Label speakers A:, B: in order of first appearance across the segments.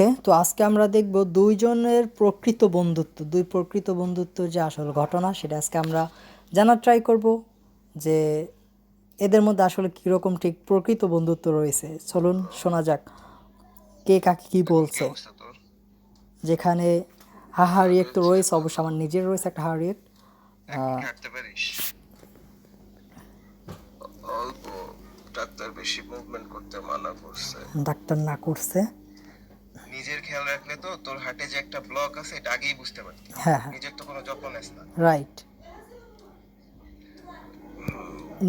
A: ওকে, তো আজকে আমরা দেখব দুইজনের প্রকৃত বন্ধুত্ব, দুই প্রকৃত বন্ধুত্ব যে আসল ঘটনা সেটা আজকে আমরা জানার ট্রাই করব যে এদের মধ্যে আসলে কীরকম ঠিক প্রকৃত বন্ধুত্ব রয়েছে। চলুন শোনা যাক কে কাকে কী
B: এখন কি
A: বলছে।
B: অবস্থা তোর?
A: যেখানে হাহা
B: ভালো
A: রিয়েক্ট তো
B: আছে
A: রয়েছে,
B: তো?
A: অবশ্য আমার নিজের রয়েছে একটা হাহা রিয়েক্ট।
B: এখন কি হাঁটতে পারিস? অল্প। ডাক্তার বেশি মুভমেন্ট করতে মানা করছে।
A: ডাক্তার না করছে।
B: নিজের খেয়াল রাখলে তো তোর হার্টে যে একটা ব্লক আছে এটা আগেই বুঝতে পারতি।
A: হ্যাঁ হ্যাঁ,
B: নিজের তো কোনো যত্ন নেস না।
A: রাইট।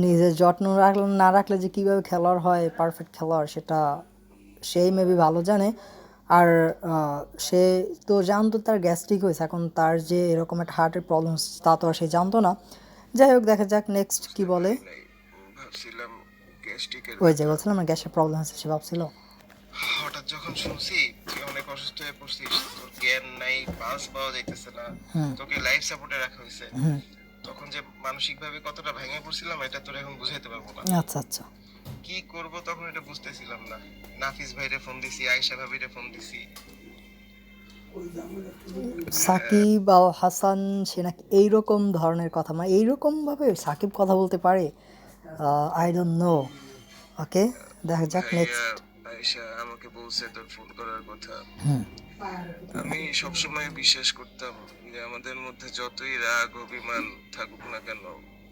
A: নিজের যত্ন রাখলে না রাখলে যে কীভাবে খেলোয়াড় হয়, পারফেক্ট খেলোয়াড়, সেটা সেই মেবি ভালো জানে। আর সে তো জানতো তার গ্যাস্ট্রিক হয়েছে, এখন তার যে এরকম একটা হার্টের প্রবলেম তা তো আর সে জানতো না। যাই হোক, দেখা যাক নেক্সট কি
B: বুঝতে
A: বলে।
B: পারি নাই। ভাবছিলাম গ্যাস্ট্রিকের
A: ওই যে
B: ব্যথা।
A: বলছিলাম না গ্যাসের প্রবলেম আছে, সে ভাবছিল।
B: হঠাৎ যখন শুনছি তুই অনেক অসুস্থ হয়ে পড়ছিস, তোর জ্ঞান নাই, পালস পাওয়া যাইতেছে না, তোকে লাইফ সাপোর্টে রাখা হয়েছে, তখন যে মানসিকভাবে কতটা ভেঙে পড়ছিলাম এটা তোর এখন বুঝাইতে পারবো না।
A: আচ্ছা আচ্ছা।
B: কি করব তখন এটা বুঝতেছিলাম না। নাফিস ভাইরে ফোন দিছি, আয়েশা ভাবিরে ফোন দিছি। হ্যাঁ,
A: সাকিব আল হাসান সে নাকি এইরকম ধরনের কথা, মানে এইরকমভাবে সাকিব কথা বলতে পারে। I don't know. ওকে, দেখা যাক
B: ভাইয়া
A: নেক্সট।
B: আয়েশা আমাকে বলছে তোর ফোন করার কথা। আমি সবসময় বিশ্বাস করতাম যে আমাদের মধ্যে যতই রাগ অভিমান থাকুক না কেন,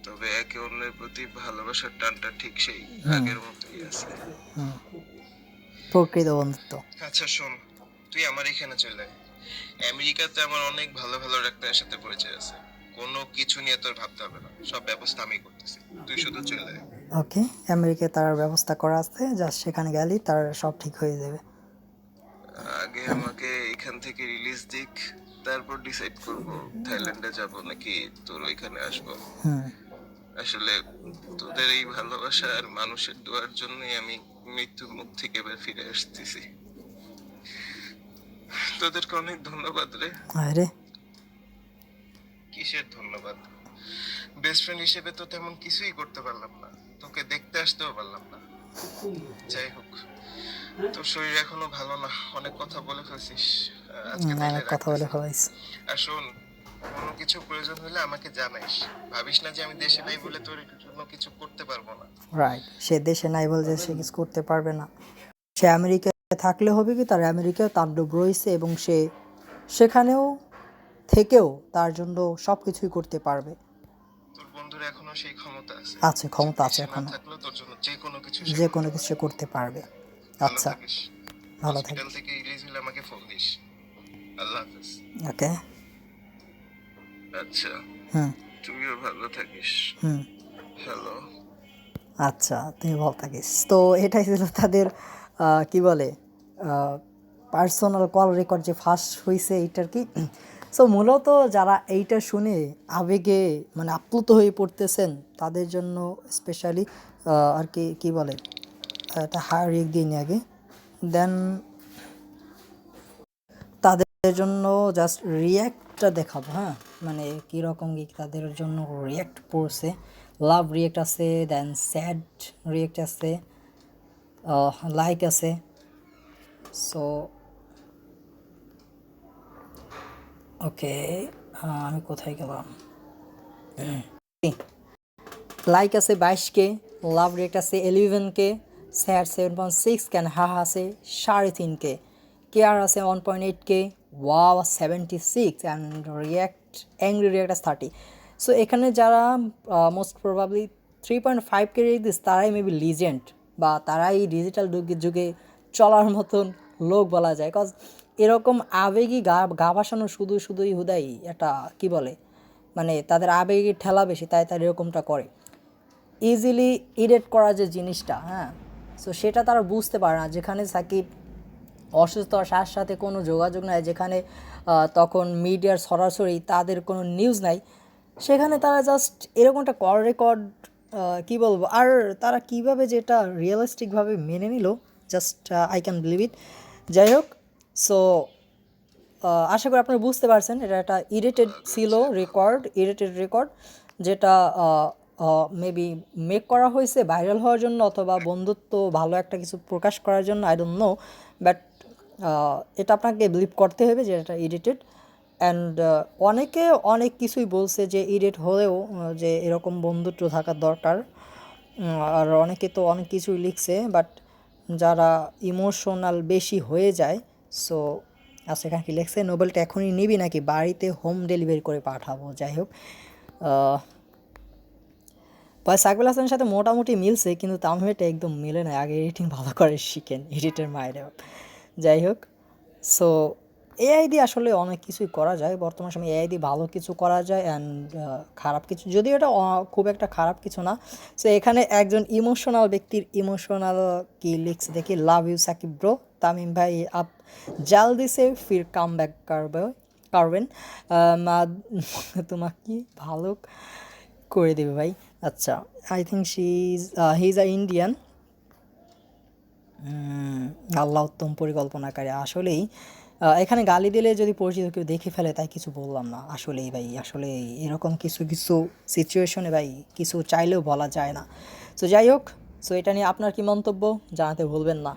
B: তবে একে অন্যের প্রতি ভালোবাসার টানটা ঠিক সেই আগের মতোই আছে।
A: প্রকৃত বন্ধুত্ব।
B: আচ্ছা শোন, তুই আমার এখানে চলে আয়। আমেরিকাতে আমার অনেক ভালো ভালো ডাক্তারের সাথে পরিচয় আছে। কোনো কিছু নিয়ে তোর ভাবতে হবে না, সব ব্যবস্থা আমি করতেছি, তুই শুধু চলে আয়।
A: ওকে, আমেরিকায় তার ব্যবস্থা করা আছে, জাস্ট সেখানে গেলেই তার সব ঠিক হয়ে যাবে।
B: আগে আমাকে এখান থেকে রিলিজ দিক, তারপর ডিসাইড করব থাইল্যান্ডে যাব নাকি তোর ওইখানে আসব। আসলে তোদের এই ভালোবাসা আর মানুষের দোয়ার জন্যই আমি মৃত্যুর মুখ থেকে এবার ফিরে আসতেছি। তোদেরকে অনেক ধন্যবাদ রে।
A: আরে
B: কিসের ধন্যবাদ? বেস্ট ফ্রেন্ড হিসেবে তো তেমন কিছুই করতে পারলাম না, তোকে দেখতে আসতেও পারলাম না। যাই হোক, তোর শরীর এখনো ভালো না, অনেক কথা বলে ফেলছিস। আজকে তাইলে
A: অনেক কথা বলে
B: রাখতেছি।
A: ফেলাইছি।
B: আর শোন, কোনো কিছু প্রয়োজন হলে আমাকে জানাইস। ভাবিস না যে আমি দেশে নাই বলে তোর জন্য কিছু করতে পারবো না।
A: রাইট, সে দেশে নাই বলে যে সে কিছু করতে পারবে না। সে আমেরিকায় থাকলে হবে কি, তার আমেরিকায় তাণ্ডব রয়েছে এবং সে সেখানেও থেকেও তার জন্য সব কিছুই করতে পারবে।
B: তোর বন্ধুর এখনো সেই ক্ষমতা আছে,
A: আছে,
B: যে
A: ক্ষমতা আছে
B: দেশে না
A: এখনো,
B: থাকলেও তোর জন্য যে কোনো কিছু সে
A: যে কোনো
B: করতে
A: কিছু সে
B: পারবে।
A: করতে পারবে।
B: ভালো
A: আচ্ছা,
B: থাকিস।
A: ভালো
B: হসপিটাল
A: থাকিস।
B: থেকে রিলিজ হলে আমাকে ফোন দিস। আল্লাহ হাফেজ।
A: ওকে।
B: আচ্ছা,
A: হুম
B: তুমিও ভালো থাকিস।
A: হুম।
B: হ্যালো।
A: আচ্ছা, তুমি ভালো থাকিস। তো এটাই ছিল তাদের কি বলে পার্সোনাল কল রেকর্ড যে ফার্স্ট হয়েছে এইটার কি। সো মূলত যারা এইটা শুনে আবেগে মানে আপ্লুত হয়ে পড়তেছেন তাদের জন্য স্পেশালি আর কি কি বলে একটা হায়ার রিক দিয়ে নিয়ে আগে দেন তাদের জন্য জাস্ট রিয়্যাক্টটা দেখাবো। হ্যাঁ, মানে কীরকম কি তাদের জন্য রিয়্যাক্ট পড়ছে। লাভ রিয়্যাক্ট আছে, দেন স্যাড রিয়্যাক্ট আছে, লাইক আছে। সো ওকে, আমি কোথায় গেলাম। লাইক আছে 22K, লাভ রিয়্যাক্ট আছে 11K, স্যাড 7.6K, হাহা আছে 3.5K, কেয়ার আছে 1.8K, wow 76, and react angry react আছে 30। সো এখানে যারা most probably 3.5K rate this তারাই মেবি লিজেন্ড, বা তারাই ডিজিটাল যুগে চলার মতন লোক বলা যায়। কজ এরকম আবেগই গা ভাসানো শুধুই হুদাই এটা কি বলে, মানে তাদের আবেগের ঠেলা বেশি, তাই তারা এরকমটা করে। ইজিলি ইরেট করা যে জিনিসটা, হ্যাঁ, সো সেটা তারা বুঝতে পারে না। যেখানে সাকিব অসুস্থ সাথে সাথে কোনো যোগাযোগ নাই, যেখানে তখন মিডিয়ার সরাসরি তাদের কোনো নিউজ নাই, সেখানে তারা জাস্ট এরকম একটা কল রেকর্ড, কী বলবো, আর তারা কীভাবে যেটা রিয়েলিস্টিকভাবে মেনে নিল, just I can believe it. যাই হোক, সো আশা করি আপনারা বুঝতে পারছেন এটা একটা ইরিটেড
B: ভালো
A: ছিল
B: আছে তো?
A: ইরিটেড রেকর্ড, যেটা মেবি মেক করা হয়েছে ভাইরাল হওয়ার জন্য অথবা বন্ধুত্ব ভালো একটা কিছু প্রকাশ করার জন্য, আই ডোন্ট নো। বাট এটা আপনাকে বিলিভ করতে হবে যে এটা এডিটেড। অ্যান্ড অনেকে অনেক কিছুই বলছে যে এডিট হলেও যে এরকম বন্ধুত্ব থাকার দরকার। আর অনেকে তো অনেক কিছুই লিখছে, বাট যারা ইমোশনাল বেশি হয়ে যায়, সো আচ্ছা এখানে কি লিখছে, নোবেলটা এখনই নিবি নাকি বাড়িতে হোম ডেলিভারি করে পাঠাবো? যাই হোক, ভাই সাকিব আল হাসানের সাথে মোটামুটি মিলছে, কিন্তু তামিমেরটা একদম মিলে না। আগে এডিটিং ভালো করে শিখেন, এডিটের মায়ের। যাই হোক, সো এআই দিয়ে আসলে অনেক কিছুই করা যায় বর্তমান সময়ে। এআই দিয়ে ভালো কিছু করা যায় অ্যান্ড খারাপ কিছু, যদিও এটা খুব একটা খারাপ কিছু না। সো এখানে একজন ইমোশনাল ব্যক্তির ইমোশনাল কি লিখছে দেখি, love you Sakib bro, Tamim ভাই আপ জলদি সে ফির কাম ব্যাক করবেন, তোমাকে কি ভালো করে দেবে ভাই। আচ্ছা, I think he is a Indian. Allah উত্তম পরিকল্পনাকারী। আসলেই এখানে গালি দিলে যদি পরিচিত কেউ দেখে ফেলে, তাই কিছু বললাম না। আসলেই ভাই, আসলে এরকম কিছু কিছু সিচুয়েশনে ভাই কিছু চাইলেও বলা যায় না। সো যাই হোক, সো এটা নিয়ে আপনার কি মন্তব্য জানাতে ভুলবেন না।